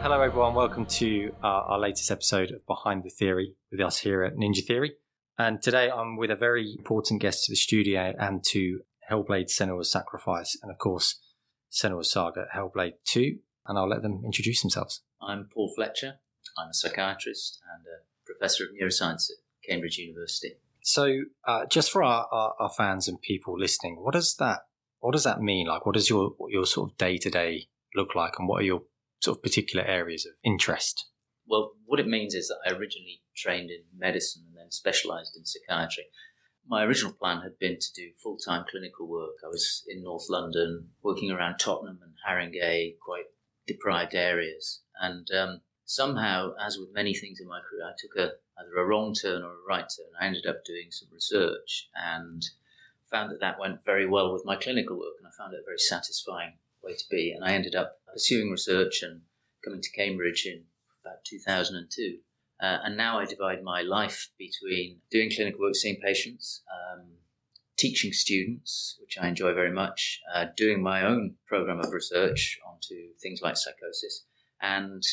Hello everyone, welcome to our latest episode of Behind the Theory with us here at Ninja Theory. And today I'm with a very important guest to the studio and to Hellblade Senua's Sacrifice and of course Senua's Saga Hellblade 2, and I'll let them introduce themselves. I'm Paul Fletcher. I'm a psychiatrist and a professor of neuroscience at Cambridge University. So just for our fans and people listening, what does that mean? Like, what does your sort of day-to-day look like, and what are your sort of particular areas of interest? Well, what it means is that I originally trained in medicine and then specialised in psychiatry. My original plan had been to do full-time clinical work. I was in North London, working around Tottenham and Haringey, quite deprived areas. And somehow, as with many things in my career, I took either a wrong turn or a right turn. I ended up doing some research and found that went very well with my clinical work, and I found it a very satisfying way to be. And I ended up pursuing research and coming to Cambridge in about 2002. And now I divide my life between doing clinical work, seeing patients, teaching students, which I enjoy very much, doing my own program of research onto things like psychosis. And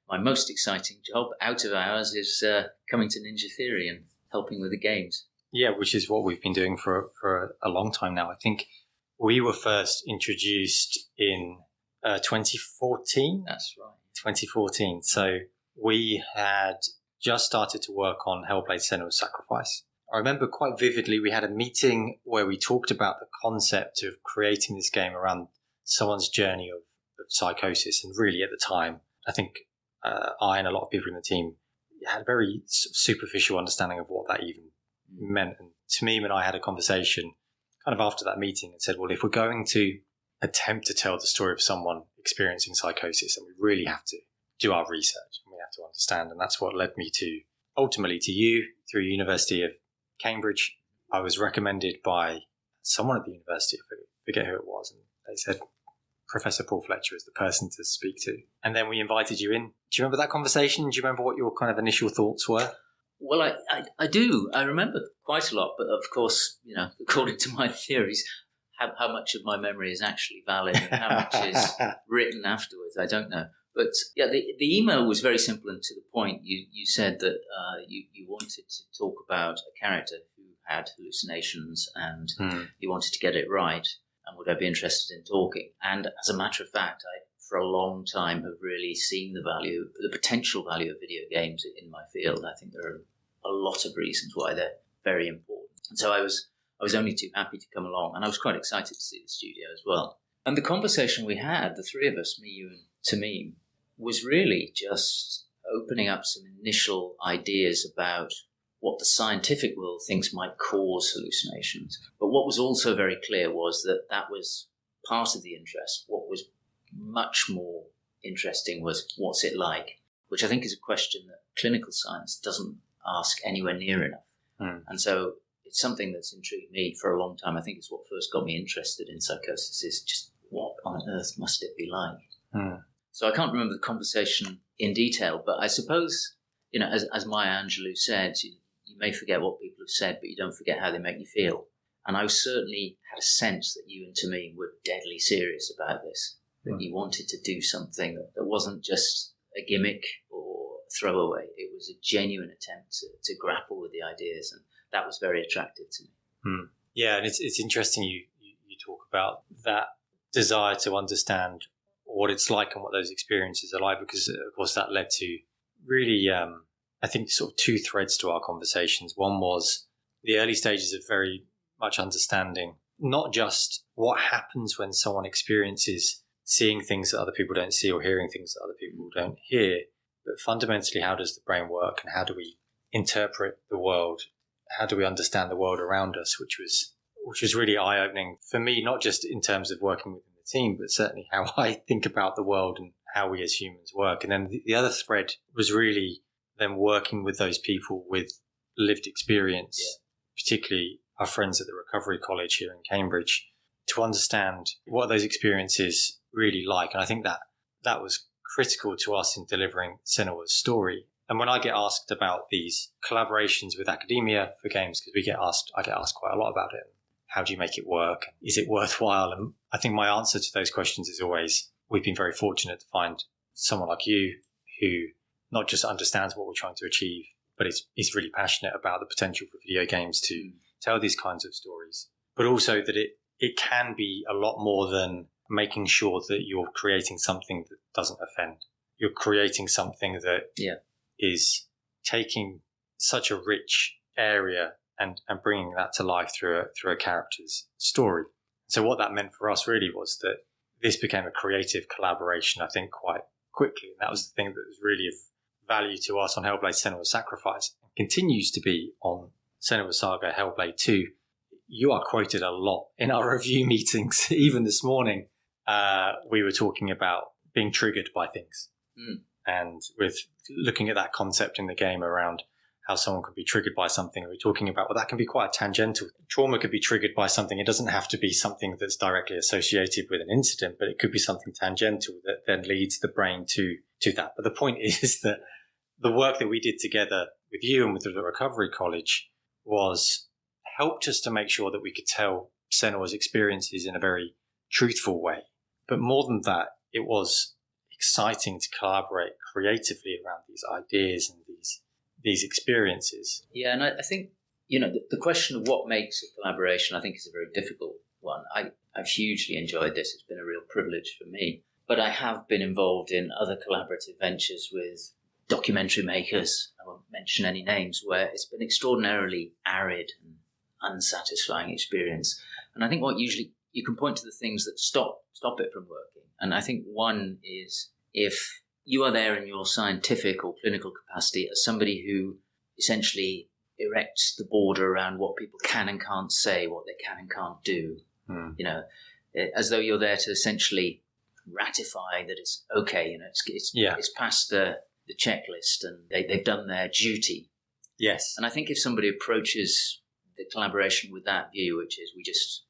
my most exciting job out of hours is coming to Ninja Theory and helping with the games. Yeah, which is what we've been doing for a long time now. I think we were first introduced in 2014. That's right. 2014. So we had just started to work on Hellblade Senua's Sacrifice. I remember quite vividly we had a meeting where we talked about the concept of creating this game around someone's journey of psychosis. And really at the time, I think I and a lot of people in the team had a very superficial understanding of what that even meant. And Tamim and I had a conversation kind of after that meeting and said, well, if we're going to attempt to tell the story of someone experiencing psychosis, then we really have to do our research and we have to understand. And that's what led me to ultimately to you through University of Cambridge. I was recommended by someone at the university, I forget who it was, and they said Professor Paul Fletcher is the person to speak to. And then we invited you in. Do you remember that conversation? Do you remember what your kind of initial thoughts were? Well, I do. I remember quite a lot, but of course, according to my theories, how much of my memory is actually valid and how much is written afterwards, I don't know. But yeah, the email was very simple and to the point. You said that you wanted to talk about a character who had hallucinations and you wanted to get it right, and would I be interested in talking? And as a matter of fact, I, for a long time, have really seen the potential value of video games in my field. I think there are a lot of reasons why they're very important. And so I was only too happy to come along, and I was quite excited to see the studio as well. And the conversation we had, the three of us, me, you and Tamim, was really just opening up some initial ideas about what the scientific world thinks might cause hallucinations. But what was also very clear was that was part of the interest. What was much more interesting was what's it like, which I think is a question that clinical science doesn't ask anywhere near enough. And so it's something that's intrigued me for a long time. I think it's what first got me interested in psychosis, is just what on earth must it be like? So I can't remember the conversation in detail, but I suppose, as Maya Angelou said, you may forget what people have said, but you don't forget how they make you feel. And I certainly had a sense that you and Tamim were deadly serious about this, that you wanted to do something that wasn't just a gimmick or throwaway. It was a genuine attempt to grapple with the ideas, and that was very attractive to me. Yeah, and it's interesting you talk about that desire to understand what it's like and what those experiences are like, because of course that led to really, I think, sort of two threads to our conversations. One was the early stages of very much understanding not just what happens when someone experiences seeing things that other people don't see or hearing things that other people don't hear, but fundamentally, how does the brain work and how do we interpret the world? How do we understand the world around us, which was really eye-opening for me, not just in terms of working within the team, but certainly how I think about the world and how we as humans work. And then the other thread was really then working with those people with lived experience, particularly our friends at the Recovery College here in Cambridge, to understand what those experiences really like. And I think that was critical to us in delivering Senua's story. And when I get asked about these collaborations with academia for games, because I get asked quite a lot about it. How do you make it work? Is it worthwhile? And I think my answer to those questions is always, we've been very fortunate to find someone like you who not just understands what we're trying to achieve, but is really passionate about the potential for video games to tell these kinds of stories, but also that it can be a lot more than making sure that you're creating something that doesn't offend. You're creating something that is taking such a rich area and bringing that to life through a character's story. So what that meant for us really was that this became a creative collaboration, I think, quite quickly. And that was the thing that was really of value to us on Hellblade: Senua's Sacrifice, and continues to be on Senua's Saga Hellblade 2. You are quoted a lot in our review meetings. Even this morning, we were talking about being triggered by things. And with looking at that concept in the game around how someone could be triggered by something, we're talking about, well, that can be quite tangential. Trauma could be triggered by something. It doesn't have to be something that's directly associated with an incident, but it could be something tangential that then leads the brain to that. But the point is that the work that we did together with you and with the Recovery College helped us to make sure that we could tell Senua's experiences in a very truthful way. But more than that, it was exciting to collaborate creatively around these ideas and these experiences. Yeah, and I think, the question of what makes a collaboration, I think, is a very difficult one. I've hugely enjoyed this. It's been a real privilege for me. But I have been involved in other collaborative ventures with documentary makers, I won't mention any names, where it's been extraordinarily arid and unsatisfying experience. And I think what usually you can point to the things that stop it from working. And I think one is if you are there in your scientific or clinical capacity as somebody who essentially erects the border around what people can and can't say, what they can and can't do, as though you're there to essentially ratify that it's okay, it's past the checklist and they've done their duty. Yes. And I think if somebody approaches the collaboration with that view, which is we just,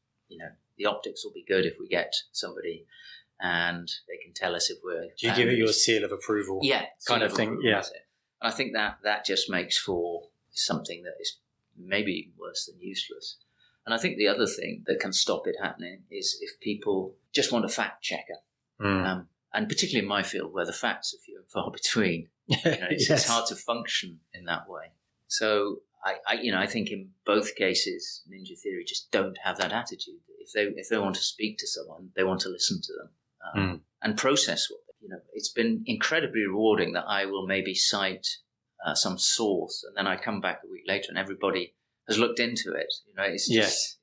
the optics will be good if we get somebody and they can tell us if we're... Do you give it your seal of approval? Yeah. Kind of thing, yeah. And I think that just makes for something that is maybe worse than useless. And I think the other thing that can stop it happening is if people just want a fact checker. And particularly in my field where the facts are few and far between, it's hard to function in that way. So I think in both cases, Ninja Theory just don't have that attitude. If they want to speak to someone, they want to listen to them and process what it's been incredibly rewarding that I will maybe cite some source and then I come back a week later and everybody has looked into it.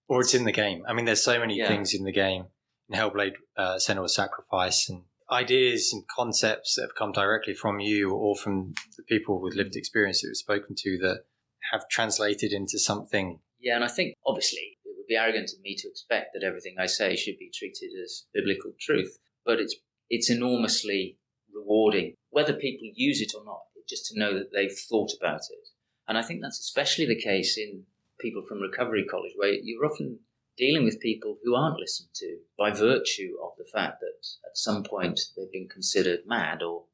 Or it's in the game. I mean, there's so many things in the game, in Hellblade: Senua's Sacrifice, and ideas and concepts that have come directly from you or from the people with lived experience that we've spoken to that have translated into something. Yeah, and I think, obviously, it would be arrogant of me to expect that everything I say should be treated as biblical truth, but it's enormously rewarding, whether people use it or not, just to know that they've thought about it. And I think that's especially the case in people from Recovery College, where you're often dealing with people who aren't listened to by virtue of the fact that at some point they've been considered mad or,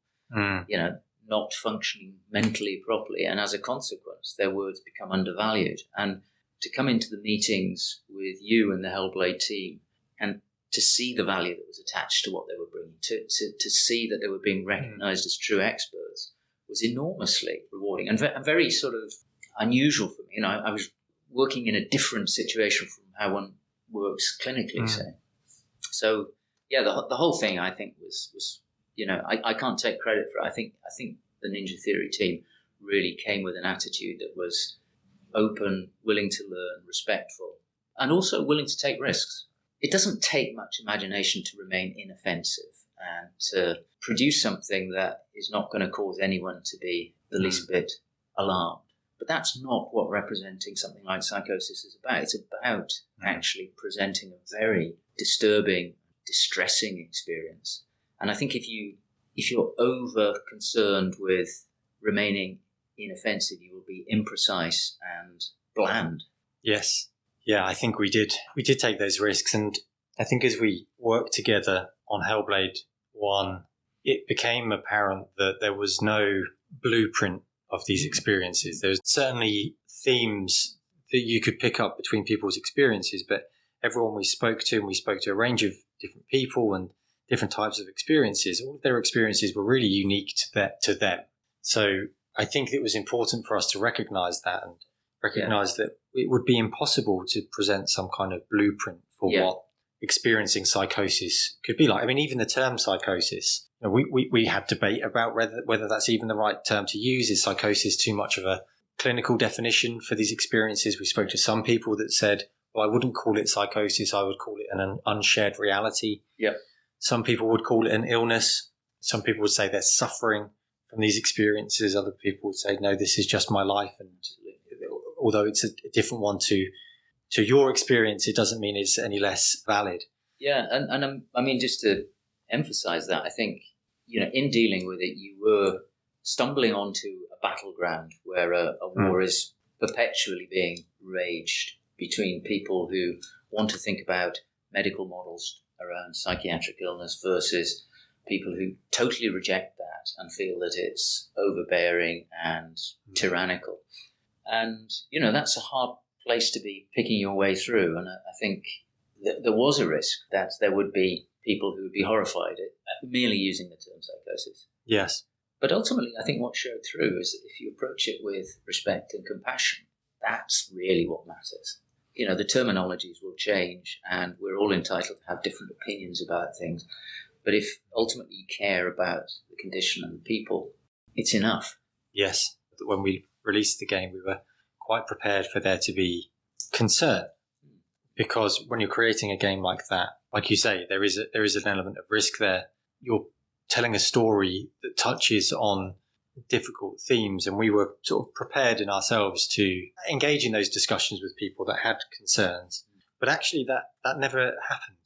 not functioning mentally properly. And as a consequence, their words become undervalued. And to come into the meetings with you and the Hellblade team and to see the value that was attached to what they were bringing, to see that they were being recognized as true experts was enormously rewarding and very sort of unusual for me. I was working in a different situation from how one works clinically, say. So, the whole thing, I think, was I can't take credit for it. I think the Ninja Theory team really came with an attitude that was open, willing to learn, respectful, and also willing to take risks. It doesn't take much imagination to remain inoffensive and to produce something that is not going to cause anyone to be the least bit alarmed. But that's not what representing something like psychosis is about. It's about actually presenting a very disturbing, distressing experience. And I think if you're over concerned with remaining inoffensive, you will be imprecise and bland. Yes. Yeah, I think we did take those risks. And I think as we worked together on Hellblade 1, it became apparent that there was no blueprint of these experiences. There's certainly themes that you could pick up between people's experiences, but everyone we spoke to, and we spoke to a range of different people, and different types of experiences. All of their experiences were really unique to them. So I think it was important for us to recognize that and recognize that it would be impossible to present some kind of blueprint for what experiencing psychosis could be like. I mean, even the term psychosis, we had debate about whether that's even the right term to use. Is psychosis too much of a clinical definition for these experiences? We spoke to some people that said, well, I wouldn't call it psychosis. I would call it an unshared reality. Yeah. Some people would call it an illness. Some people would say they're suffering from these experiences. Other people would say, no, this is just my life. And although it's a different one to your experience, it doesn't mean it's any less valid. Yeah. And I mean, just to emphasize that, I think, in dealing with it, you were stumbling onto a battleground where a war is perpetually being raged between people who want to think about medical models around psychiatric illness versus people who totally reject that and feel that it's overbearing and tyrannical. And, that's a hard place to be picking your way through. And I think there was a risk that there would be people who would be horrified at merely using the term psychosis. Yes. But ultimately, I think what showed through is that if you approach it with respect and compassion, that's really what matters. The terminologies will change and we're all entitled to have different opinions about things. But if ultimately you care about the condition and the people, it's enough. Yes. When we released the game, we were quite prepared for there to be concern, because when you're creating a game like that, like you say, there is an element of risk there. You're telling a story that touches on difficult themes, and we were sort of prepared in ourselves to engage in those discussions with people that had concerns. But actually that never happened.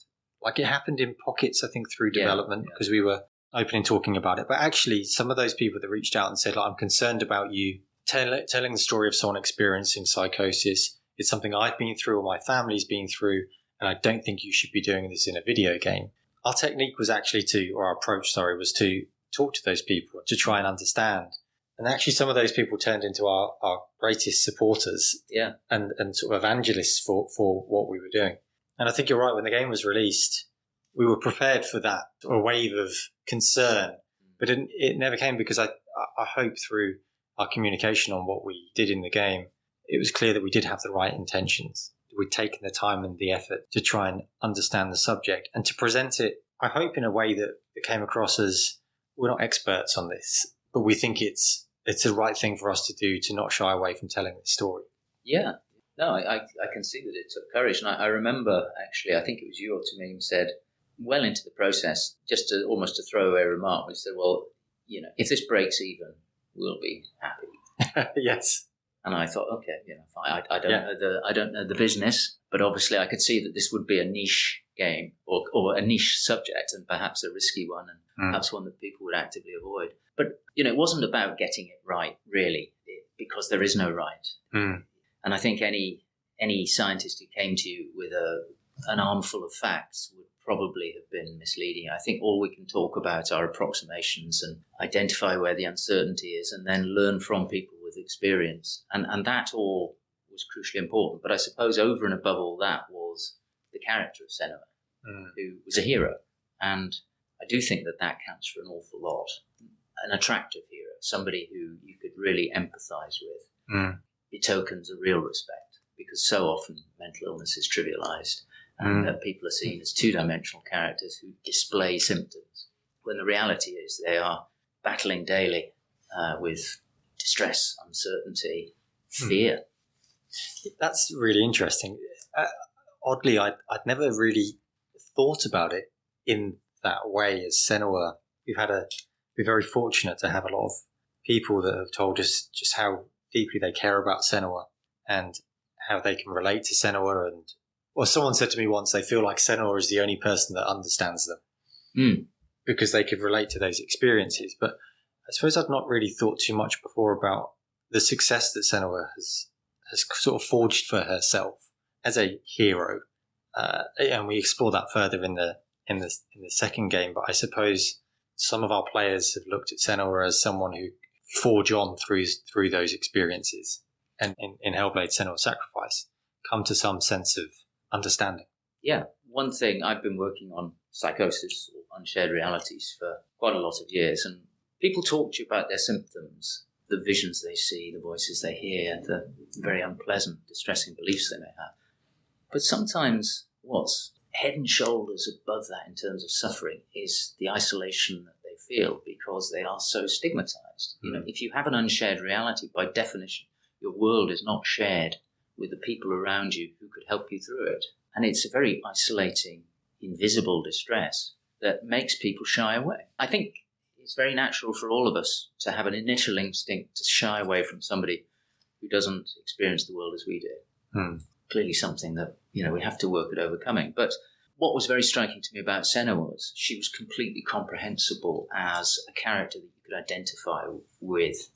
Like, it happened in pockets, I think, through development, because we were open in talking about it. But actually, some of those people that reached out and said, I'm concerned about you telling the story of someone experiencing psychosis. It's something I've been through or my family's been through, and I don't think you should be doing this in a video game. Our technique was actually our approach was to talk to those people, to try and understand. And actually, some of those people turned into our greatest supporters and sort of evangelists for what we were doing. And I think you're right, when the game was released, we were prepared for that, a wave of concern. But it never came, because I hope through our communication on what we did in the game, it was clear that we did have the right intentions. We'd taken the time and the effort to try and understand the subject and to present it, I hope, in a way that it came across as, we're not experts on this, but we think it's the right thing for us to do, to not shy away from telling this story. Yeah. No, I can see that it took courage. And I remember, actually, I think it was you or to me who said, well into the process, just almost a throwaway remark, we said, well, if this breaks even, we'll be happy. Yes. And I thought, okay, fine. I don't know the business, but obviously I could see that this would be a niche game or a niche subject, and perhaps a risky one, and perhaps one that people would actively avoid. But it wasn't about getting it right, really, because there is no right. And I think any scientist who came to you with an armful of facts would probably have been misleading. I think all we can talk about are approximations and identify where the uncertainty is, and then learn from people with experience. And that all was crucially important. But I suppose over and above all that was the character of Senua, who was a hero. And I do think that counts for an awful lot. An attractive hero, somebody who you could really empathize with, betokens a real respect, because so often mental illness is trivialized, and that people are seen as two-dimensional characters who display symptoms, when the reality is they are battling daily with distress, uncertainty, fear. That's really interesting. Oddly, I'd never really thought about it in that way as Senua. We're very fortunate to have a lot of people that have told us just how deeply they care about Senua and how they can relate to Senua. And someone said to me once, they feel like Senua is the only person that understands them because they could relate to those experiences. But I suppose I'd not really thought too much before about the success that Senua has sort of forged for herself as a hero, and we explore that further in the second game. But I suppose some of our players have looked at Senua as someone who forge on through those experiences, and in Hellblade: Senua's Sacrifice, come to some sense of understanding. Yeah, one thing, I've been working on psychosis or unshared realities for quite a lot of years, and people talk to you about their symptoms, the visions they see, the voices they hear, the very unpleasant, distressing beliefs they may have. But sometimes what's head and shoulders above that in terms of suffering is the isolation that they feel because they are so stigmatized. You know, if you have an unshared reality, by definition, your world is not shared with the people around you who could help you through it. And it's a very isolating, invisible distress that makes people shy away. I think it's very natural for all of us to have an initial instinct to shy away from somebody who doesn't experience the world as we do. Clearly something that, you know, we have to work at overcoming. But what was very striking to me about Senna was she was completely comprehensible as a character that you could identify with.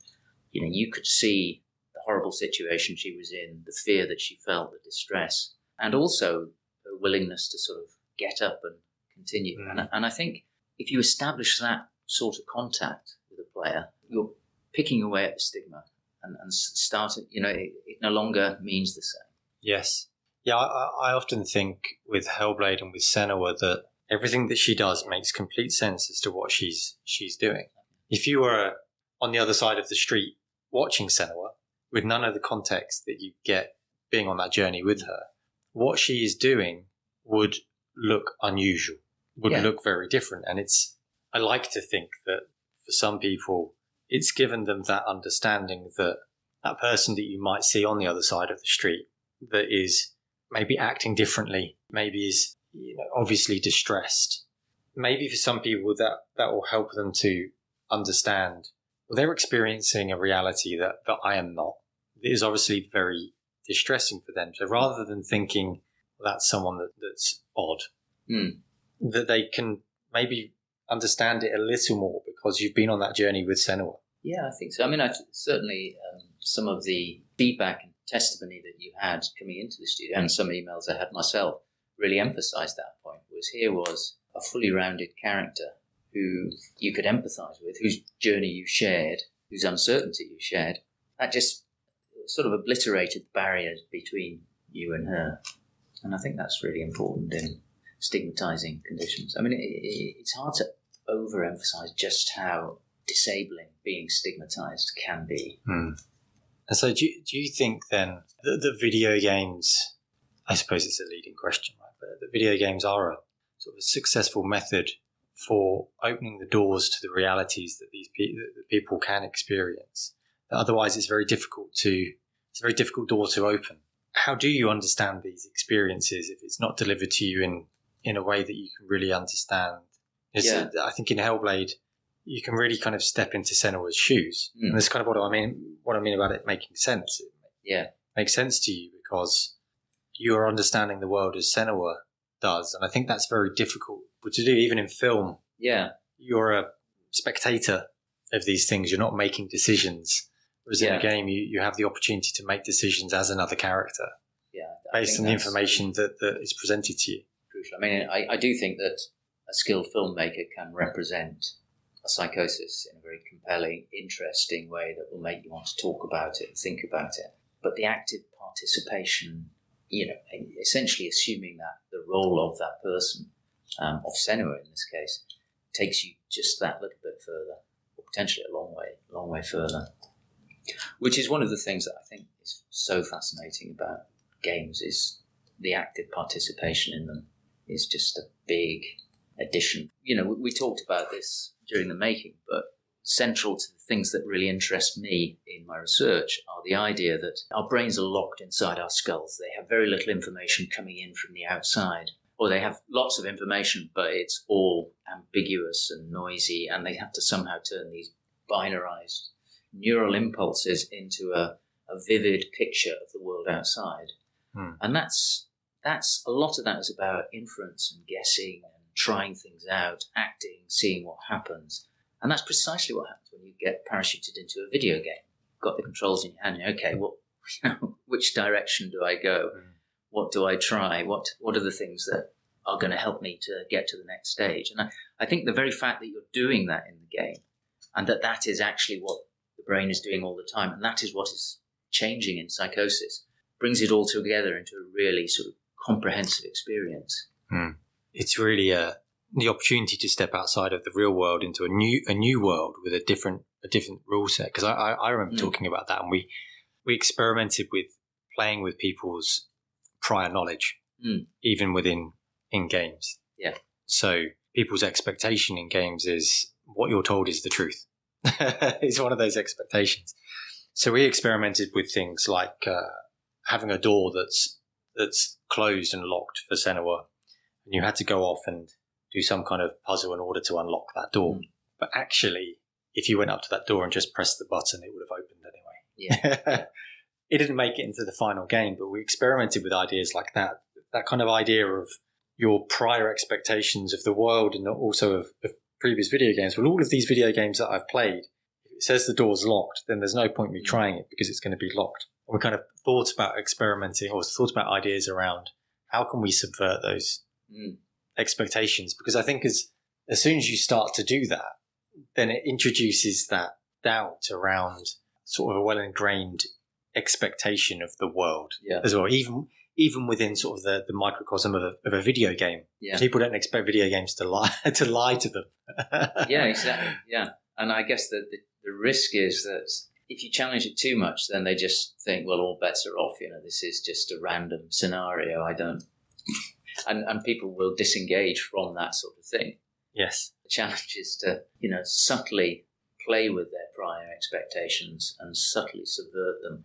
You know, you could see the horrible situation she was in, the fear that she felt, the distress, and also her willingness to sort of get up and continue. And I think if you establish that sort of contact with a player, you're picking away at the stigma and starting, you know, it no longer means the same. Yes. Yeah, I often think with Hellblade and with Senua that everything that she does makes complete sense as to what she's doing. If you were on the other side of the street watching Senua with none of the context that you get being on that journey with her, what she is doing would look unusual, would look very different. And I like to think that for some people, it's given them that understanding that that person that you might see on the other side of the street that is maybe acting differently, maybe is, you know, obviously distressed. Maybe for some people that will help them to understand, well, they're experiencing a reality that I am not. It is obviously very distressing for them. So rather than thinking, well, that's someone that's odd, that they can maybe understand it a little more because you've been on that journey with Senua. Yeah, I think so. I mean, certainly some of the feedback and testimony that you had coming into the studio and some emails I had myself really emphasised that point. Here was a fully rounded character who you could empathise with, whose journey you shared, whose uncertainty you shared. That just sort of obliterated the barriers between you and her. And I think that's really important in stigmatising conditions. I mean, it's hard to overemphasise just how disabling being stigmatised can be. And so do you think then that the video games, I suppose it's a leading question, right? But the video games are a sort of a successful method for opening the doors to the realities that that people can experience. Otherwise, it's a very difficult door to open. How do you understand these experiences if it's not delivered to you in a way that you can really understand? I think in Hellblade, you can really kind of step into Senua's shoes. And that's kind of what I mean about it making sense. It makes sense to you because you are understanding the world as Senua does. And I think that's very difficult to do, even in film. Yeah. You're a spectator of these things. You're not making decisions. Whereas in a game, you have the opportunity to make decisions as another character based on the information that is presented to you. Crucial. I mean, I do think that a skilled filmmaker can represent a psychosis in a very compelling, interesting way that will make you want to talk about it and think about it. But the active participation, you know, essentially assuming that the role of that person, of Senua in this case, takes you just that little bit further, or potentially a long way further. Which is one of the things that I think is so fascinating about games is the active participation in them is just a big addition. You know, we talked about this during the making, but central to the things that really interest me in my research are the idea that our brains are locked inside our skulls. They have very little information coming in from the outside, or they have lots of information, but it's all ambiguous and noisy, and they have to somehow turn these binarized neural impulses into a vivid picture of the world outside. And that's a lot of that is about inference and guessing and trying things out, acting, seeing what happens. And that's precisely what happens when you get parachuted into a video game. You've got the controls in your hand. Okay, which direction do I go? What do I try? What are the things that are going to help me to get to the next stage? And I think the very fact that you're doing that in the game and that is actually what the brain is doing all the time, and that is what is changing in psychosis, brings it all together into a really sort of comprehensive experience. It's really the opportunity to step outside of the real world into a new world with a different rule set. Because I remember talking about that, and we experimented with playing with people's prior knowledge, even in games. Yeah. So people's expectation in games is what you're told is the truth. It's one of those expectations. So we experimented with things like having a door that's closed and locked for Senua, and you had to go off and do some kind of puzzle in order to unlock that door. But actually, if you went up to that door and just pressed the button, it would have opened anyway. Yeah. It didn't make it into the final game, but we experimented with ideas like that. That kind of idea of your prior expectations of the world and also of previous video games. Well, all of these video games that I've played, if it says the door's locked, then there's no point in me trying it because it's going to be locked. And we kind of thought about experimenting or thought about ideas around how can we subvert those expectations, because I think as soon as you start to do that, then it introduces that doubt around sort of a well-ingrained expectation of the world as well, even within sort of the microcosm of a video game. Yeah. People don't expect video games to lie to them. Yeah, exactly. Yeah. And I guess the risk is that if you challenge it too much, then they just think, well, all bets are off. This is just a random scenario. And people will disengage from that sort of thing. Yes. The challenge is to, subtly play with their prior expectations and subtly subvert them.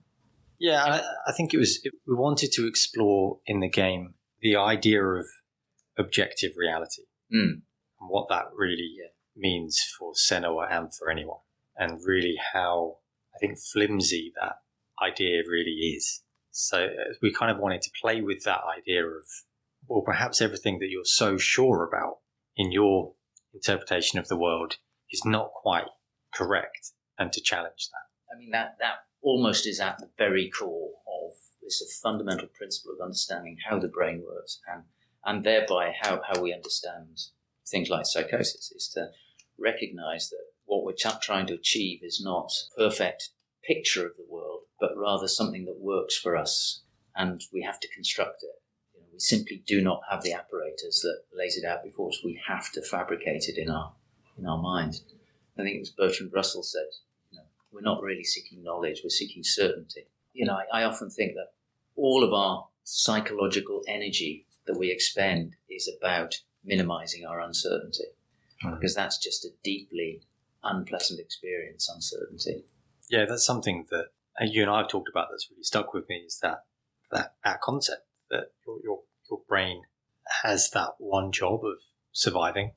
Yeah, I think we wanted to explore in the game the idea of objective reality and what that really means for Senua and for anyone, and really how, I think, flimsy that idea really is. So we kind of wanted to play with that idea of, well, perhaps everything that you're so sure about in your interpretation of the world is not quite correct, and to challenge that. I mean, that almost is at the very core of this fundamental principle of understanding how the brain works and thereby how we understand things like psychosis, is to recognize that what we're trying to achieve is not a perfect picture of the world, but rather something that works for us, and we have to construct it. We simply do not have the apparatus that lays it out before us. We have to fabricate it in our mind. I think it was Bertrand Russell said, we're not really seeking knowledge, we're seeking certainty. I often think that all of our psychological energy that we expend is about minimizing our uncertainty, because that's just a deeply unpleasant experience, uncertainty. Yeah, that's something that you and I have talked about that's really stuck with me, is that concept that your brain has that one job of surviving,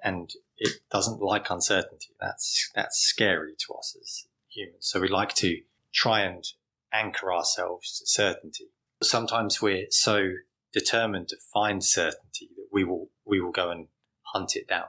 and it doesn't like uncertainty. That's scary to us as humans. So we like to try and anchor ourselves to certainty. Sometimes we're so determined to find certainty that we will go and hunt it down.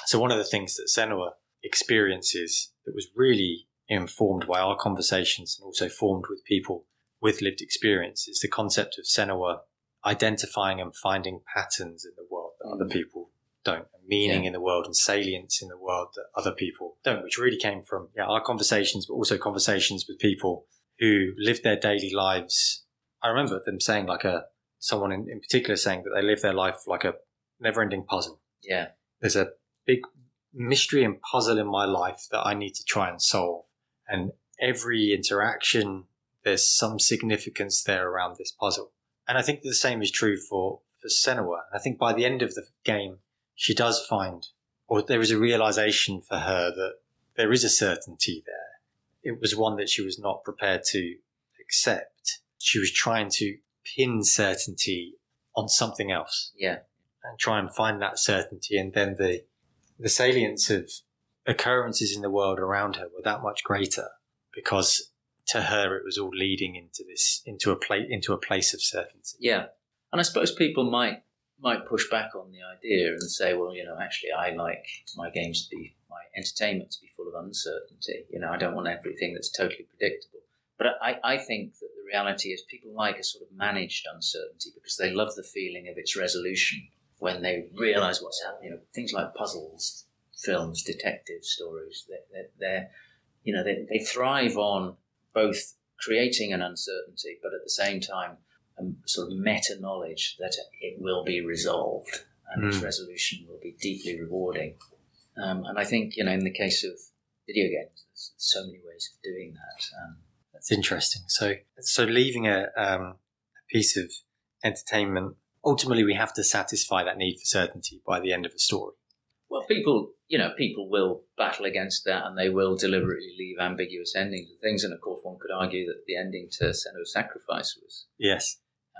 So one of the things that Senua experiences that was really informed by our conversations and also formed with people with lived experience is the concept of Senua identifying and finding patterns in the world that other people don't, and meaning in the world and salience in the world that other people don't, which really came from our conversations, but also conversations with people who lived their daily lives. I remember them saying, someone in particular saying that they live their life like a never-ending puzzle. Yeah. There's a big mystery and puzzle in my life that I need to try and solve. And every interaction, there's some significance there around this puzzle. And I think the same is true for Senua. I think by the end of the game, she does find, or there is a realization for her that there is a certainty there. It was one that she was not prepared to accept. She was trying to pin certainty on something else. Yeah. And try and find that certainty. And then the salience of occurrences in the world around her were that much greater, because to her it was all leading into a place of certainty. Yeah. And I suppose people might push back on the idea and say, well, actually I like my games to be, my entertainment to be full of uncertainty. I don't want everything that's totally predictable. But I think that the reality is people like a sort of managed uncertainty because they love the feeling of its resolution when they realize what's happening. Things like puzzles, films, detective stories, they thrive on both creating an uncertainty, but at the same time sort of meta knowledge that it will be resolved and its resolution will be deeply rewarding. And I think, in the case of video games, there's so many ways of doing that. That's interesting. So leaving a piece of entertainment, ultimately we have to satisfy that need for certainty by the end of a story. Well, people will battle against that, and they will deliberately leave ambiguous endings and things. And of course, one could argue that the ending to Senua's Sacrifice was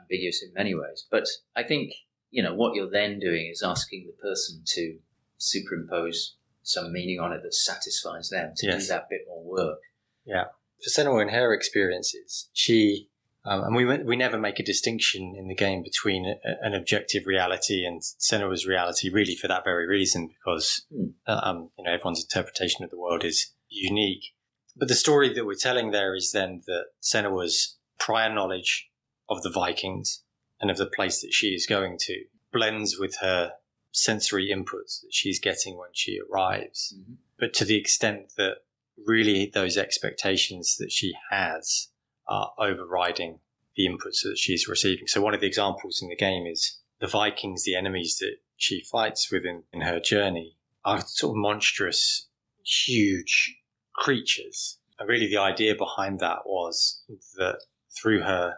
ambiguous in many ways. But I think, what you're then doing is asking the person to superimpose some meaning on it that satisfies them, to do that bit more work. Yeah. For Senua and her experiences, she, and we never make a distinction in the game between an objective reality and Senua's reality, really for that very reason, because everyone's interpretation of the world is unique. But the story that we're telling there is then that Senua's prior knowledge of the Vikings and of the place that she is going to blends with her sensory inputs that she's getting when she arrives. Mm-hmm. But to the extent that really those expectations that she has are overriding the inputs that she's receiving. So one of the examples in the game is the Vikings, the enemies that she fights with in her journey, are sort of monstrous, huge creatures. And really the idea behind that was that through her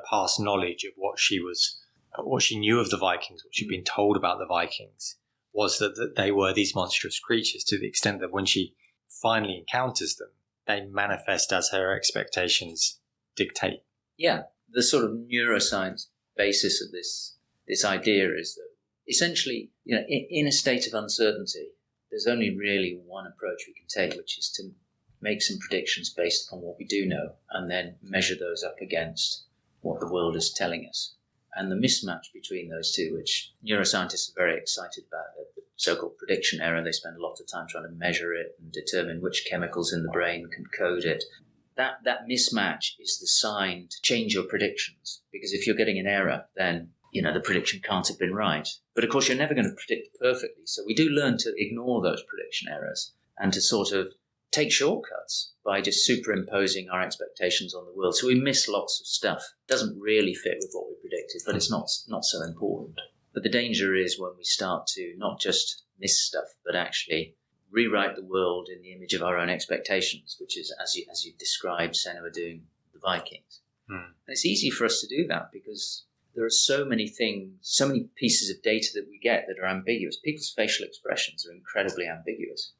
past knowledge of what she knew of the Vikings, what she'd been told about the Vikings, was that they were these monstrous creatures, to the extent that when she finally encounters them, they manifest as her expectations dictate. Yeah, the sort of neuroscience basis of this idea is that essentially, in a state of uncertainty, there's only really one approach we can take, which is to make some predictions based upon what we do know, and then measure those up against what the world is telling us. And the mismatch between those two, which neuroscientists are very excited about, the so-called prediction error, they spend a lot of time trying to measure it and determine which chemicals in the brain can code it. That mismatch is the sign to change your predictions, because if you're getting an error, then the prediction can't have been right. But of course, you're never going to predict perfectly. So we do learn to ignore those prediction errors and to sort of take shortcuts by just superimposing our expectations on the world. So we miss lots of stuff. It doesn't really fit with what we predicted, but it's not so important. But the danger is when we start to not just miss stuff, but actually rewrite the world in the image of our own expectations, which is, as you described, Senua doing the Vikings. And it's easy for us to do that because there are so many things, so many pieces of data that we get that are ambiguous. People's facial expressions are incredibly ambiguous.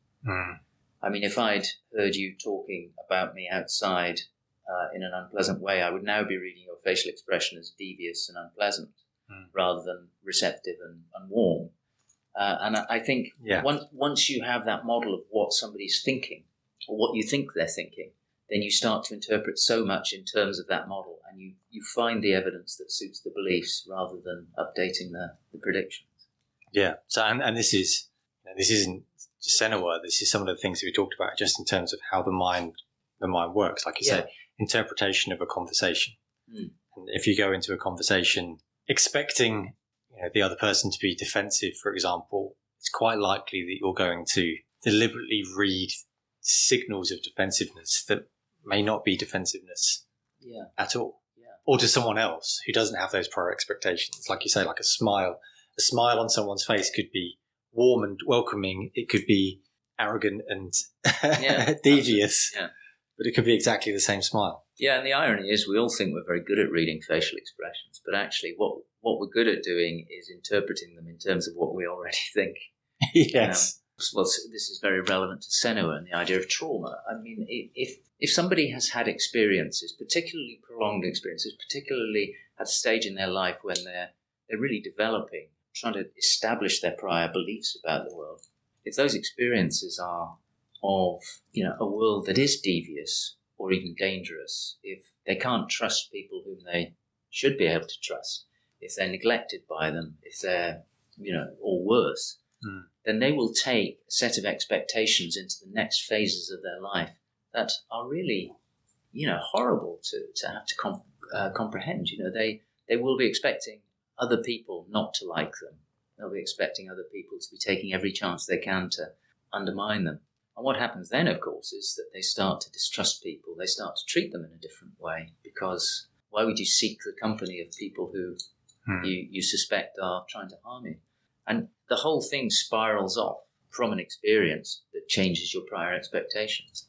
I mean, if I'd heard you talking about me outside in an unpleasant way, I would now be reading your facial expression as devious and unpleasant rather than receptive and warm. And I think once you have that model of what somebody's thinking or what you think they're thinking, then you start to interpret so much in terms of that model, and you find the evidence that suits the beliefs rather than updating the predictions. Yeah. So, and this isn't Senua. This is some of the things that we talked about just in terms of how the mind works. Like you say, interpretation of a conversation. And if you go into a conversation expecting the other person to be defensive, for example, it's quite likely that you're going to deliberately read signals of defensiveness that may not be defensiveness at all. Or to someone else who doesn't have those prior expectations. Like you say, like a smile. A smile on someone's face could be warm and welcoming. It could be arrogant and devious. But it could be exactly the same smile. Yeah, and the irony is we all think we're very good at reading facial expressions, but actually what we're good at doing is interpreting them in terms of what we already think. Yes. Well, this is very relevant to Senua and the idea of trauma. I mean, if somebody has had experiences, particularly prolonged experiences, particularly at a stage in their life when they're really developing, trying to establish their prior beliefs about the world, if those experiences are of a world that is devious or even dangerous, if they can't trust people whom they should be able to trust, if they're neglected by them, if they're or worse, then they will take a set of expectations into the next phases of their life that are really horrible to have to comprehend. They will be expecting other people not to like them. They'll be expecting other people to be taking every chance they can to undermine them. And what happens then, of course, is that they start to distrust people. They start to treat them in a different way because, Why would you seek the company of people who you suspect are trying to harm you? And the whole thing spirals off from an experience that changes your prior expectations.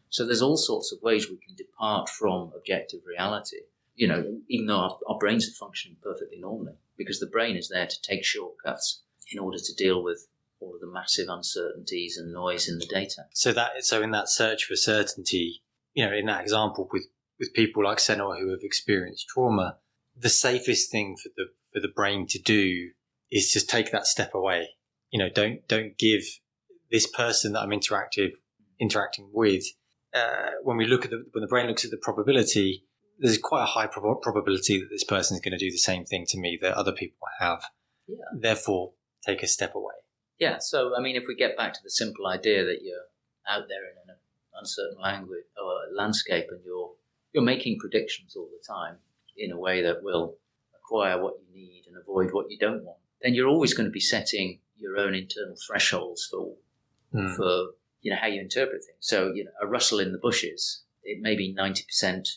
So there's all sorts of ways we can depart from objective reality, even though our brains are functioning perfectly normally, because the brain is there to take shortcuts in order to deal with all of the massive uncertainties and noise in the data. So in that search for certainty, in that example with people like Senor who have experienced trauma, the safest thing for the brain to do is just take that step away. Don't give this person that I'm interacting with. When the brain looks at the probability, there's quite a high probability that this person is going to do the same thing to me that other people have. Yeah. Therefore, take a step away. Yeah. So, if we get back to the simple idea that you're out there in an uncertain language or landscape, and you're making predictions all the time in a way that will acquire what you need and avoid what you don't want, then you're always going to be setting your own internal thresholds for how you interpret things. So, a rustle in the bushes, it may be 90%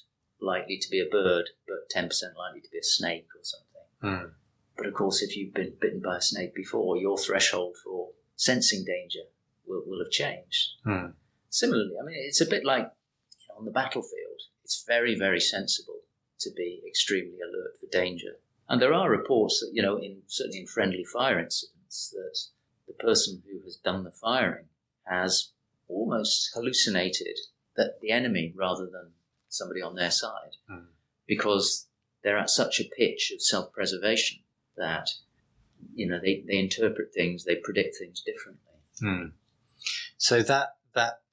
likely to be a bird, but 10% likely to be a snake or something. But of course, if you've been bitten by a snake before, your threshold for sensing danger will have changed. Similarly, it's a bit like on the battlefield. It's very, very sensible to be extremely alert for danger. And there are reports that, certainly in friendly fire incidents, that the person who has done the firing has almost hallucinated that the enemy rather than somebody on their side, because they're at such a pitch of self-preservation that, they interpret things, they predict things differently. So that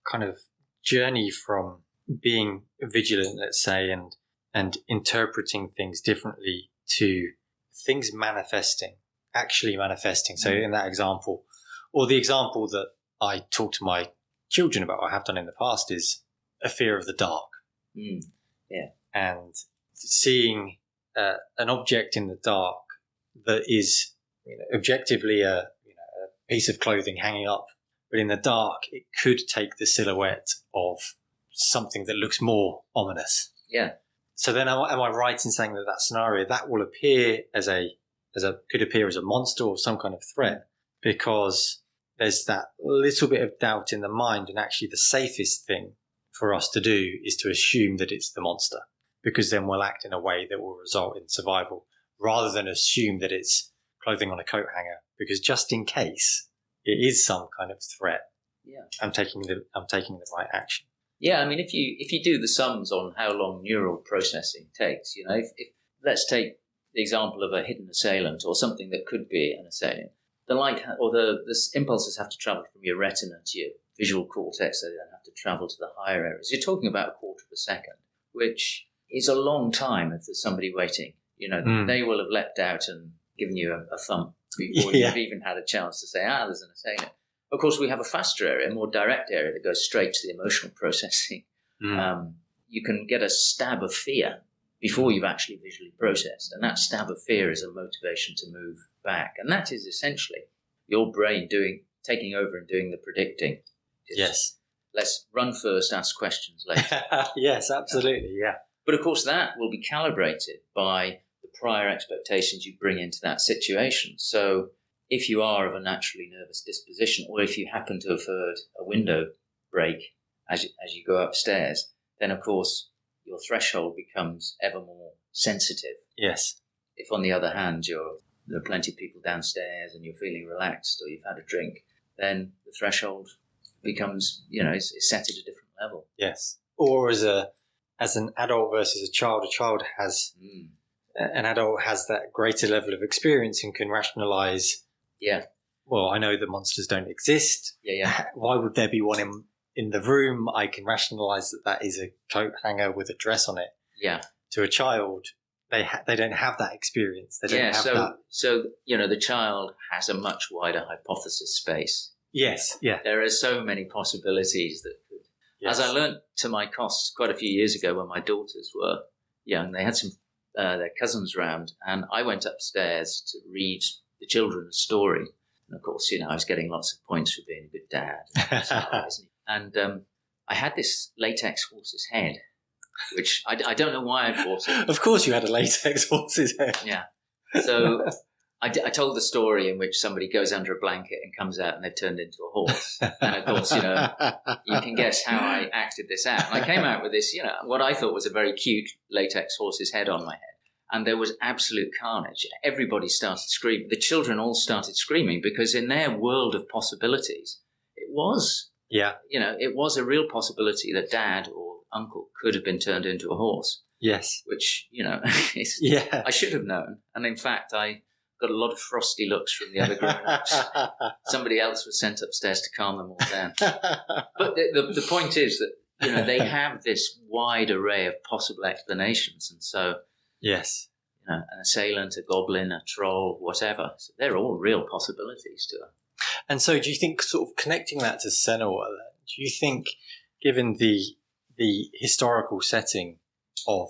kind of journey from being vigilant, let's say, and interpreting things differently to things actually manifesting. So in that example, or the example that I talk to my children about, or have done in the past, is a fear of the dark. Yeah. And seeing an object in the dark that is objectively a piece of clothing hanging up, but in the dark it could take the silhouette of something that looks more ominous. Yeah. So then, am I right in saying that scenario that will appear could appear as a monster or some kind of threat, because there's that little bit of doubt in the mind, and actually the safest thing for us to do is to assume that it's the monster, because then we'll act in a way that will result in survival, rather than assume that it's clothing on a coat hanger, because just in case it is some kind of threat, I'm taking the right action. Yeah, if you do the sums on how long neural processing takes, if let's take the example of a hidden assailant or something that could be an assailant, the impulses have to travel from your retina to your visual cortex, so they then have to travel to the higher areas. You're talking about a quarter of a second, which is a long time if there's somebody waiting. They will have leapt out and given you a thump before you've even had a chance to say, there's an assailant. Of course, we have a faster area, a more direct area that goes straight to the emotional processing. You can get a stab of fear before you've actually visually processed. And that stab of fear is a motivation to move back. And that is essentially your brain taking over and doing the predicting. Yes. Let's run first, ask questions later. Yes, absolutely, yeah. But of course, that will be calibrated by the prior expectations you bring into that situation. So if you are of a naturally nervous disposition, or if you happen to have heard a window break as you go upstairs, then of course your threshold becomes ever more sensitive. Yes. If on the other hand there are plenty of people downstairs and you're feeling relaxed, or you've had a drink, then the threshold becomes, it's set at a different level. Yes. Or as an adult versus a child has an adult has that greater level of experience and can rationalize. Yeah. Well, I know that monsters don't exist. Yeah. Why would there be one in the room? I can rationalize that is a coat hanger with a dress on it. Yeah. To a child, they don't have that experience. They don't have that. So the child has a much wider hypothesis space. Yes. Yeah. There are so many possibilities that could. Yes. As I learned to my cost quite a few years ago when my daughters were young, they had some their cousins round, and I went upstairs to read the children a story. And of course, I was getting lots of points for being a good dad. And I had this latex horse's head which I don't know why I bought it. Of course you had a latex horse's head. Yeah. So I told the story in which somebody goes under a blanket and comes out and they've turned into a horse. And of course, you can guess how I acted this out. And I came out with this, what I thought was a very cute latex horse's head on my head. And there was absolute carnage. Everybody started screaming. The children all started screaming because in their world of possibilities, it was, it was a real possibility that dad or uncle could have been turned into a horse. Yes. Which, I should have known. And in fact, I got a lot of frosty looks from the other grown-ups. Somebody else was sent upstairs to calm them all down. But the point is that, they have this wide array of possible explanations. And so, yes, an assailant, a goblin, a troll, whatever. So they're all real possibilities to her. And so do you think, sort of connecting that to Senua, do you think, given the historical setting of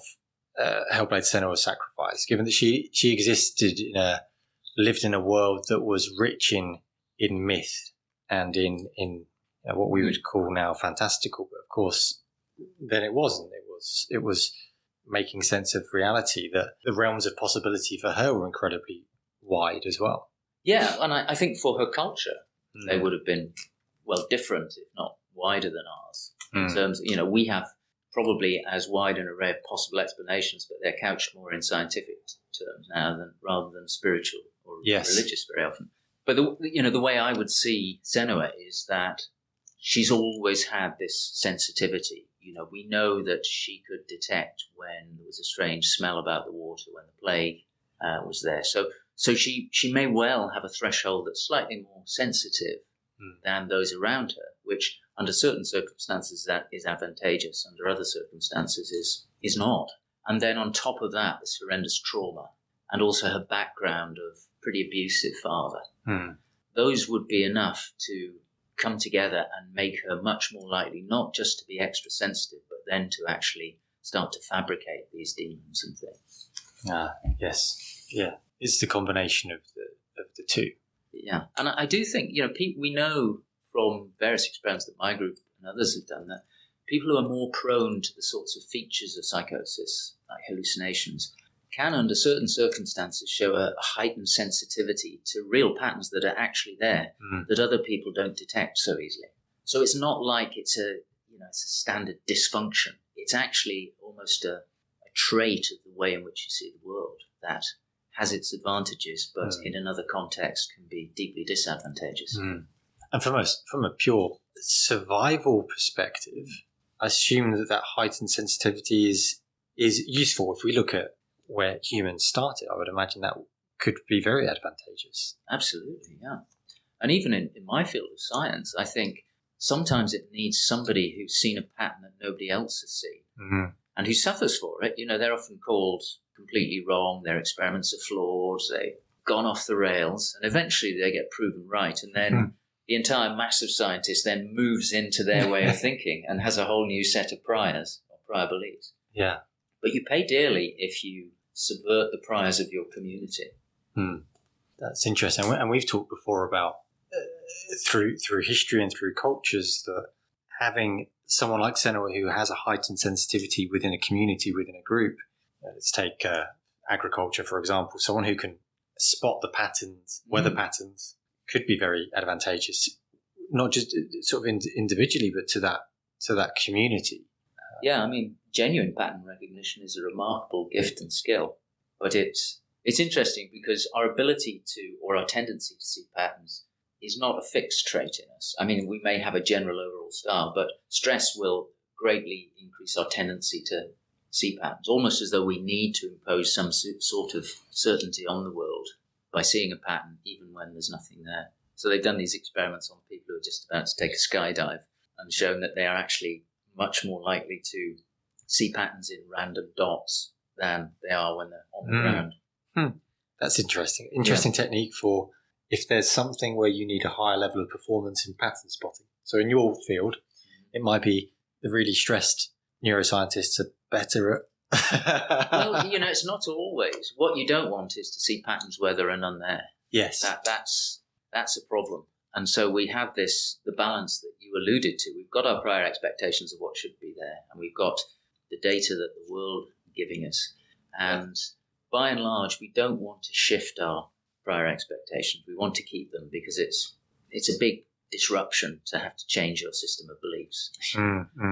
Hellblade Senua's sacrifice, given that she existed lived in a world that was rich in myth and in what we would call now fantastical, but of course then it wasn't. It was making sense of reality, that the realms of possibility for her were incredibly wide as well. Yeah, and I think for her culture, they would have been, different, if not wider than ours. In terms, we have probably as wide an array of possible explanations, but they're couched more in scientific terms now rather than spiritual or religious very often. But the way I would see Senua is that she's always had this sensitivity. We know that she could detect when there was a strange smell about the water, when the plague was there. So she may well have a threshold that's slightly more sensitive than those around her, which under certain circumstances that is advantageous, under other circumstances is not. And then on top of that, this horrendous trauma and also her background of pretty abusive father. Those would be enough to come together and make her much more likely not just to be extra sensitive, but then to actually start to fabricate these demons and things. Yes. Yeah. It's the combination of the two. Yeah. And I do think, we know from various experiments that my group and others have done that people who are more prone to the sorts of features of psychosis, like hallucinations, can, under certain circumstances, show a heightened sensitivity to real patterns that are actually there, that other people don't detect so easily. So it's not like it's a standard dysfunction. It's actually almost a trait of the way in which you see the world that has its advantages, but in another context can be deeply disadvantageous. And from a pure survival perspective, I assume that heightened sensitivity is useful. If we look at where humans started, I would imagine that could be very advantageous. Absolutely, yeah. And even in my field of science, I think sometimes it needs somebody who's seen a pattern that nobody else has seen and who suffers for it. They're often called completely wrong, their experiments are flawed, they've gone off the rails, and eventually they get proven right. And then the entire mass of scientists then moves into their way of thinking and has a whole new set of prior beliefs. Yeah. But you pay dearly if you subvert the priors of your community. That's interesting. And we've talked before about through history and through cultures that having someone like Senua who has a heightened sensitivity within a community, within a group, let's take agriculture, for example, someone who can spot the patterns, weather patterns, could be very advantageous, not just sort of individually, but to that community. Yeah, genuine pattern recognition is a remarkable gift and skill, but it's interesting because our ability to, or our tendency to see patterns is not a fixed trait in us. We may have a general overall style, but stress will greatly increase our tendency to see patterns, almost as though we need to impose some sort of certainty on the world by seeing a pattern even when there's nothing there. So they've done these experiments on people who are just about to take a skydive and shown that they are actually much more likely to see patterns in random dots than they are when they're on the ground. That's interesting. Interesting technique for if there's something where you need a higher level of performance in pattern spotting. So in your field, it might be the really stressed neuroscientists are better at... Well, it's not always. What you don't want is to see patterns where there are none there. Yes. That's a problem. And so we have the balance that you alluded to. We've got our prior expectations of what should be there, and we've got the data that the world is giving us. And by and large, we don't want to shift our prior expectations. We want to keep them because it's a big disruption to have to change your system of beliefs.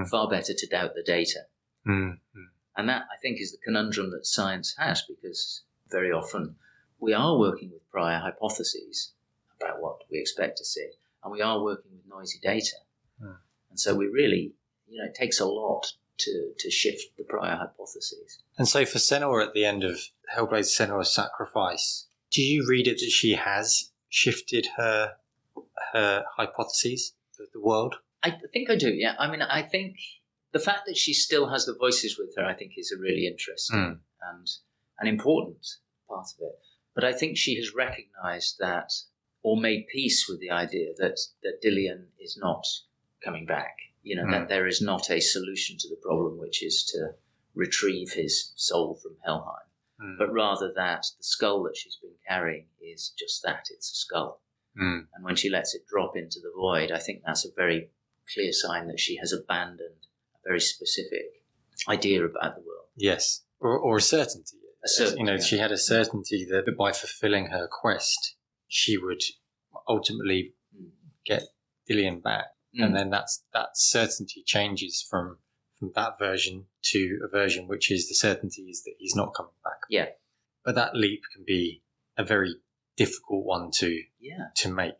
Far better to doubt the data. And that, I think, is the conundrum that science has, because very often we are working with prior hypotheses about what we expect to see, and we are working with noisy data. And so we really, it takes a lot to shift the prior hypotheses. And so for Senua at the end of Hellblade Senua's Sacrifice, do you read it that she has shifted her hypotheses of the world? I think I do, yeah. I mean, I think the fact that she still has the voices with her, I think, is a really interesting and an important part of it. But I think she has recognised that, or made peace with the idea that Dillian is not coming back. That there is not a solution to the problem, which is to retrieve his soul from Helheim, but rather that the skull that she's been carrying is just that, it's a skull. And when she lets it drop into the void, I think that's a very clear sign that she has abandoned a very specific idea about the world. Yes, or a certainty. Yeah. She had a certainty that by fulfilling her quest, she would ultimately get Dillian back. And then that certainty changes from that version to a version which is the certainty is that he's not coming back. Yeah. But that leap can be a very difficult one to make.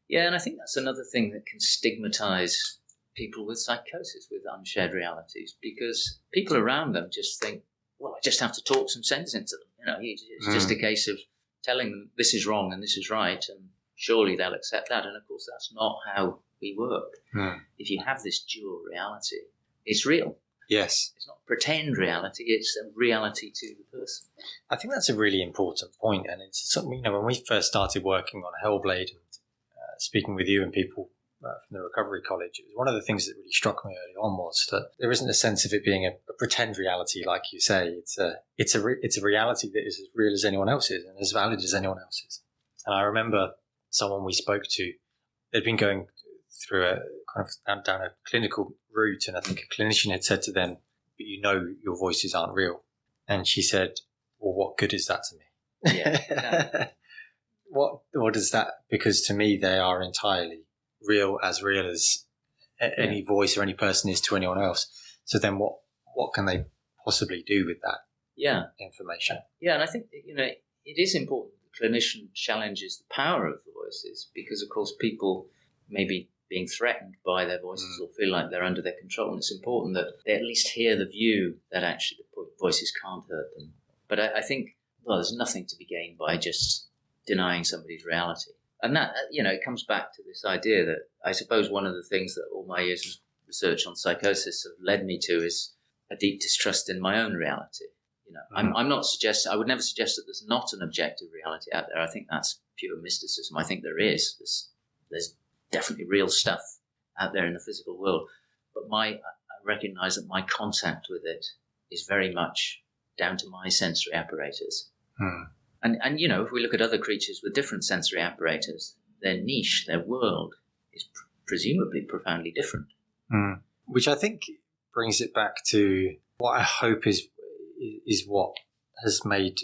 Yeah, and I think that's another thing that can stigmatise people with psychosis, with unshared realities, because people around them just think, well, I just have to talk some sense into them. It's just a case of telling them this is wrong and this is right, and surely they'll accept that. And of course, that's not how we work. If you have this dual reality, it's real. Yes. It's not pretend reality, it's a reality to the person. I think that's a really important point, and it's something, when we first started working on Hellblade and speaking with you and people from the Recovery College, it was one of the things that really struck me early on was that there isn't a sense of it being a pretend reality, like you say. It's a reality that is as real as anyone else's and as valid as anyone else's. And I remember someone we spoke to, they'd been going through a kind of down a clinical route, and I think a clinician had said to them, but your voices aren't real. And she said, well, what good is that to me? Yeah, exactly. What is that? Because to me, they are entirely real as any voice or any person is to anyone else. So then what can they possibly do with that information? Yeah, and I think, it is important the clinician challenges the power of the voices, because, of course, people may be being threatened by their voices or feel like they're under their control. And it's important that they at least hear the view that actually the voices can't hurt them. But I think, there's nothing to be gained by just denying somebody's reality. And that, it comes back to this idea that I suppose one of the things that all my years of research on psychosis have led me to is a deep distrust in my own reality. I'm not suggesting, I would never suggest that there's not an objective reality out there. I think that's pure mysticism. I think there is. There's definitely real stuff out there in the physical world. But I recognize that my contact with it is very much down to my sensory apparatus. And if we look at other creatures with different sensory apparatus, their niche, their world is presumably profoundly different. Which I think brings it back to what I hope is what has made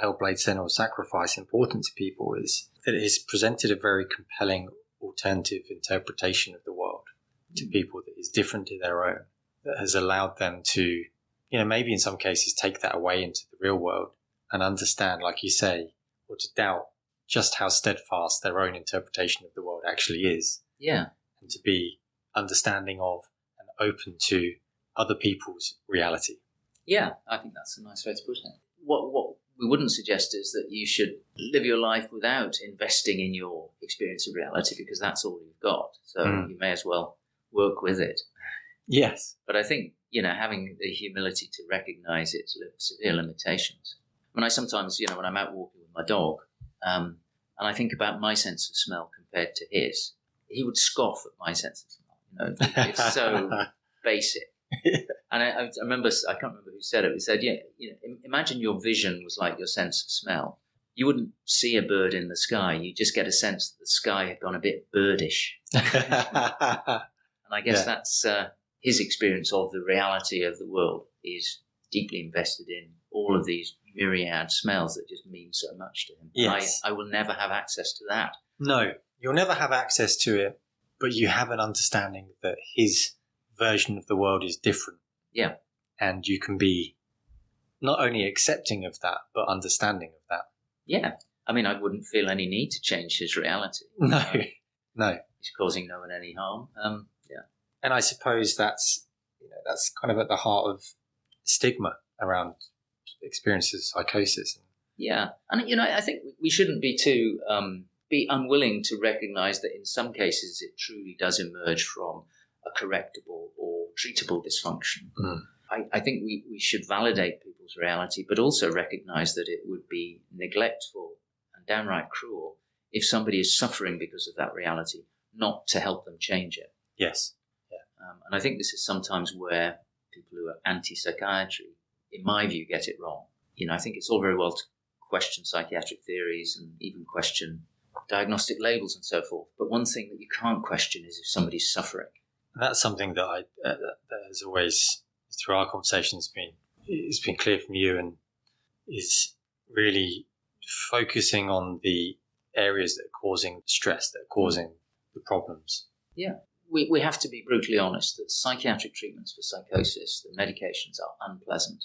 Hellblade Senua's Sacrifice important to people, is that it has presented a very compelling alternative interpretation of the world to people that is different to their own, that has allowed them to, maybe in some cases take that away into the real world and understand, like you say, or to doubt just how steadfast their own interpretation of the world actually is. Yeah. And to be understanding of and open to other people's reality. Yeah, I think that's a nice way to put it. What we wouldn't suggest is that you should live your life without investing in your experience of reality, because that's all you've got. So you may as well work with it. Yes. But I think, having the humility to recognize its severe limitations. When I sometimes, when I'm out walking with my dog, and I think about my sense of smell compared to his, he would scoff at my sense of smell. It's so basic. And I remember, I can't remember who said it. He said, imagine your vision was like your sense of smell. You wouldn't see a bird in the sky. You just get a sense that the sky had gone a bit birdish. And I guess that's his experience of the reality of the world is deeply invested in all of these myriad smells that just mean so much to him. Yes. I will never have access to that. No, you'll never have access to it, but you have an understanding that his version of the world is different. Yeah. And you can be not only accepting of that, but understanding of that. Yeah. I mean, I wouldn't feel any need to change his reality. No, no. He's causing no one any harm. Yeah. And I suppose that's kind of at the heart of stigma around experiences of psychosis. Yeah. And, I think we shouldn't be too be unwilling to recognize that in some cases it truly does emerge from a correctable or treatable dysfunction. Mm. I think we should validate people's reality, but also recognize that it would be neglectful and downright cruel if somebody is suffering because of that reality, not to help them change it. Yes. Yeah. And I think this is sometimes where people who are anti-psychiatry, in my view, get it wrong. I think it's all very well to question psychiatric theories and even question diagnostic labels and so forth. But one thing that you can't question is if somebody's suffering. And that's something that that has always, through our conversations, it's been clear from you, and is really focusing on the areas that are causing stress, that are causing the problems. Yeah. We have to be brutally honest that psychiatric treatments for psychosis, the medications are unpleasant.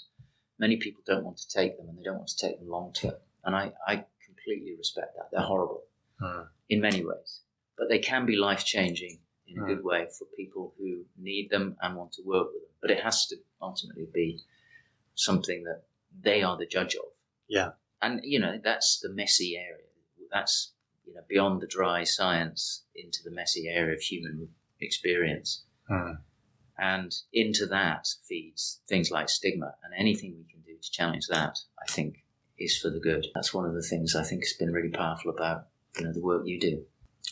Many people don't want to take them, and they don't want to take them long term. And I completely respect that. They're horrible in many ways. But they can be life-changing in a good way for people who need them and want to work with them. But it has to ultimately be something that they are the judge of. Yeah. And, that's the messy area. That's, beyond the dry science into the messy area of human experience. And into that feeds things like stigma, and anything we can do to challenge that, I think, is for the good. That's one of the things I think has been really powerful about, the work you do.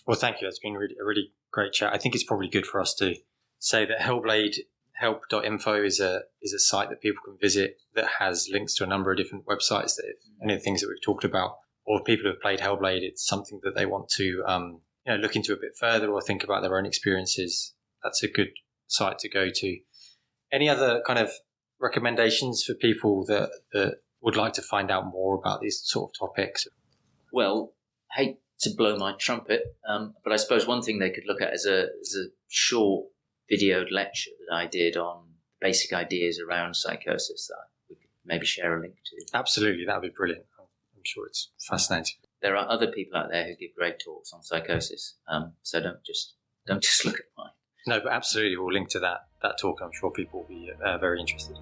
Well, thank you. It's been a really great chat. I think it's probably good for us to say that Hellblade, help.info is a site that people can visit that has links to a number of different websites that, if any of the things that we've talked about, or if people who have played Hellblade, it's something that they want to look into a bit further or think about their own experiences. That's a good site to go to. Any other kind of recommendations for people that would like to find out more about these sort of topics? Well, I hate to blow my trumpet, but I suppose one thing they could look at is a short videoed lecture that I did on basic ideas around psychosis that we could maybe share a link to. Absolutely, that would be brilliant. I'm sure it's fascinating. There are other people out there who give great talks on psychosis, so don't just look at mine. No, but absolutely, we'll link to that talk. I'm sure people will be very interested.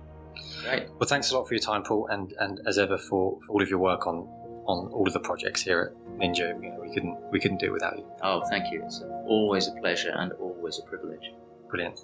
Great. Well, thanks a lot for your time, Paul, and as ever for all of your work on all of the projects here at Ninja. We couldn't do it without you. Oh, thank you. It's always a pleasure and always a privilege. Brilliant.